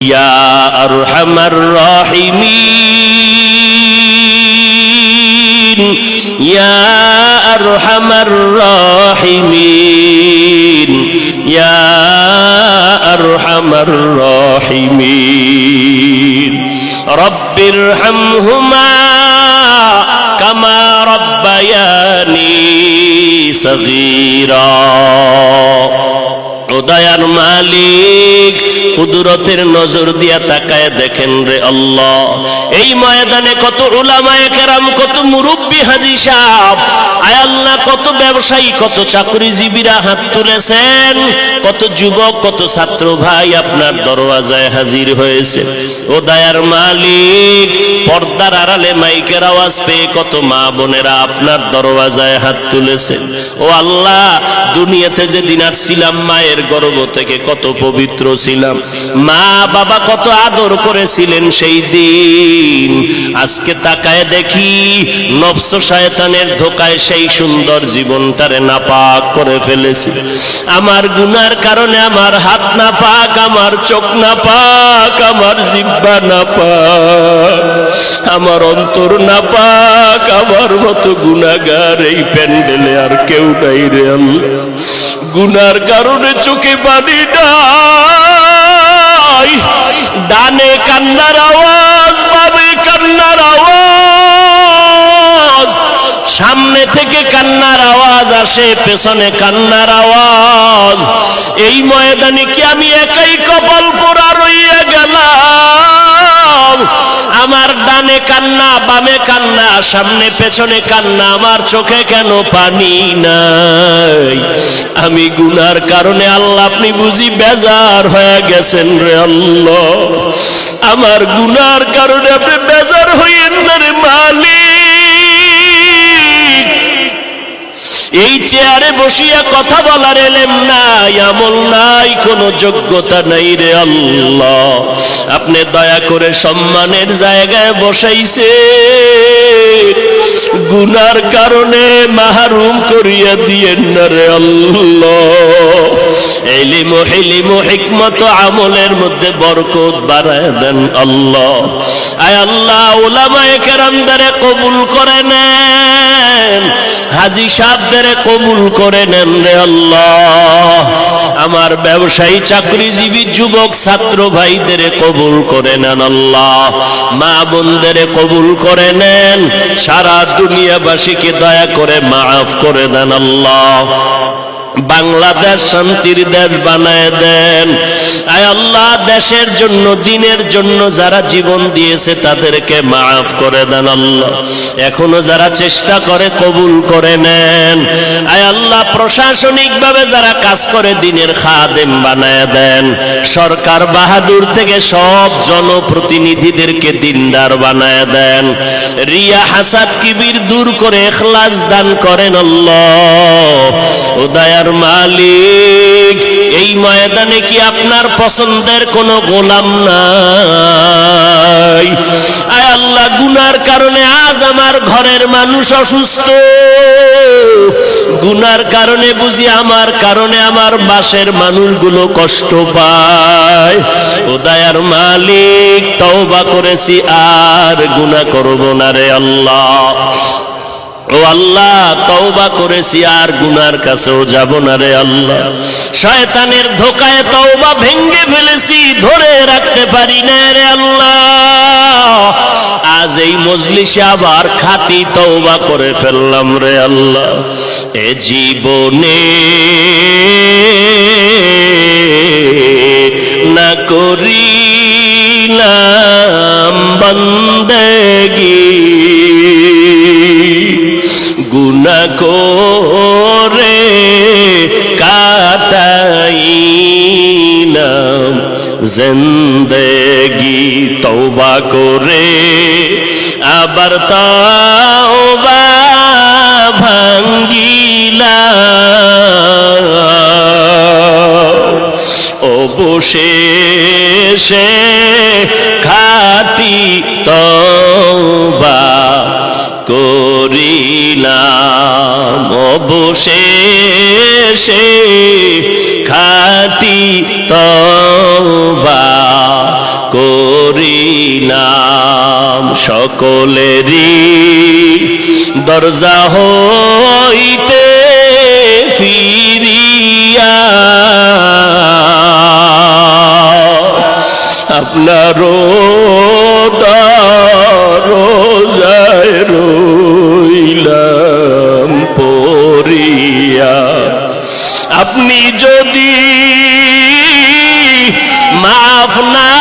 يا أرحم الراحمين يا أرحم الراحمين يا أرحم الراحمين رب ارحمهما كما ربياني صغيرا দয়ার মালিক কুদরতের নজর দিয়া তাকায় দেখেন রে আল্লাহ, এই ময়দানে কত উলামায়ে কেরাম, কত মুরব্বি হাজী সাহেব, আয় আল্লাহ, কত ব্যবসায়ী, কত চাকরিজীবীরা হাত তুলেছেন, কত যুবক, কত ছাত্র ভাই আপনার দরওয়াজায় হাজির হয়েছে। ও দয়ার মালিক, পর্দার আড়ালে মাইকের আওয়াজ পেয়ে কত মা বোনেরা আপনার দরওয়াজায় হাত তুলেছেন। ও আল্লাহ, দুনিয়াতে যেদিন আসছিলাম মায়ের গর্ভ থেকে কত পবিত্র ছিলাম, মা বাবা কত আদর করেছিলেন সেই দিন। আজকে তাকায় দেখি নফস শয়তানের ধোকায় সেই সুন্দর জীবনটারে নাপাক করে ফেলেছি। আমার গুনার কারণে আমার হাত নাপাক, আমার চোখ নাপাক, আমার জিহ্বা নাপাক, আমার অন্তর নাপাক। আমার মতো গুনাহগার এই প্যান্ডেলে আর কেউ নাই রে আল্লাহ। গুনার কারণে চোখে পানি নাই, ডানে কান্নার আওয়াজ, বামে কান্নার আওয়াজ, সামনে থেকে কান্নার আওয়াজ আসে, পেছনে কান্নার আওয়াজ। এই ময়দানে কি আমি একাই কপাল পোড়া রইয়া গেলাম? আমার ডানে কান্না, বামে কান্না, সামনে পেছনে কান্না, আমার চোখে কেন পানি নাই? আমি গুনার কারণে আল্লাহ আপনি বুঝি বেজার হয়ে গেছেন রে আল্লাহ। আমার গুনার কারণে আপনি বেজার হইয়েন না রে মালিক। এই চেয়ারে বসিয়া কথা বলার এলেম নাই, আমল নাই, কোনো যোগ্যতা নাই রে আল্লাহ। আপনি দয়া করে সম্মানের জায়গায় বসাইছে, গুনার কারণে মাহরুম করিয়া দিয়েন না রে আল্লাহ। ইলম, হিলম, হিকমত, আমলের মধ্যে বরকত বাড়ায় দেন আল্লাহ। আয় আল্লাহ, উলামায়ে কেরামদেরে কবুল করে নেন, হাজী সাহেবদেরে কবুল করে নেন রে আল্লাহ। আমার ব্যবসায়ী, চাকরিজীবী, যুবক, ছাত্র ভাইদের কবুল করে নেন আল্লাহ। মা বোনদের কবুল করে নেন, সারা দুনিয়াবাসীকে দয়া করে মাফ করে দেন আল্লাহ। বাংলাদেশ শান্তির দেশ বানায় দেন। আয় আল্লাহ, দেশের জন্য, দিনের জন্য যারা জীবন দিয়েছে তাদেরকে মাফ করে দেন আল্লাহ। এখনো যারা চেষ্টা করে কবুল করে নেন। আয় আল্লাহ, প্রশাসনিক ভাবে যারা কাজ করে দিনের খাদেম বানায় দেন। সরকার বাহাদুর থেকে সব জনপ্রতিনিধিদেরকে দিনদার বানায় দেন। রিয়া, হাসাদ, কিবির দূর করে ইখলাস দান করেন আল্লাহ। ও দয়ার মালিক, এই ময়দানে কি আপনার পছন্দের কোন গোলাম নাই? আয় আল্লাহ, গুনার কারণে আজ আমার ঘরের মানুষ অসুস্থ, গুনার কারণে বুঝি আমার কারণে আমার বাসের মানুষগুলো কষ্ট পায়। ও দয়ার মালিক, তওবা করেছি, আর গুনাহ করব না রে আল্লাহ। ও আল্লাহ, তওবা করেছি, আর গুনার কাছেও যাব না রে আল্লাহ। শয়তানের ধোকায় তওবা ভেঙে ফেলেছি, ধরে রাখতে পারি না রে আল্লাহ। আজ এই মজলিসে আবার খাঁটি তওবা করে ফেললাম রে আল্লাহ। এ জীবনে না করিলাম বন্দেগী, গুনাহ করে কাটাইলাম জিন্দেগি। তওবা করে আবার তওবা ভাঙ্গিলাম, অবশেষে খাঁটি তওবা করিলাম, অবশেষে খাটি তওবা করিলাম। সকলেরই দরজা হইতে ফিরিয়া আপনারও দরজায় রইলাম পড়িয়া। আপনি যদি মাফ না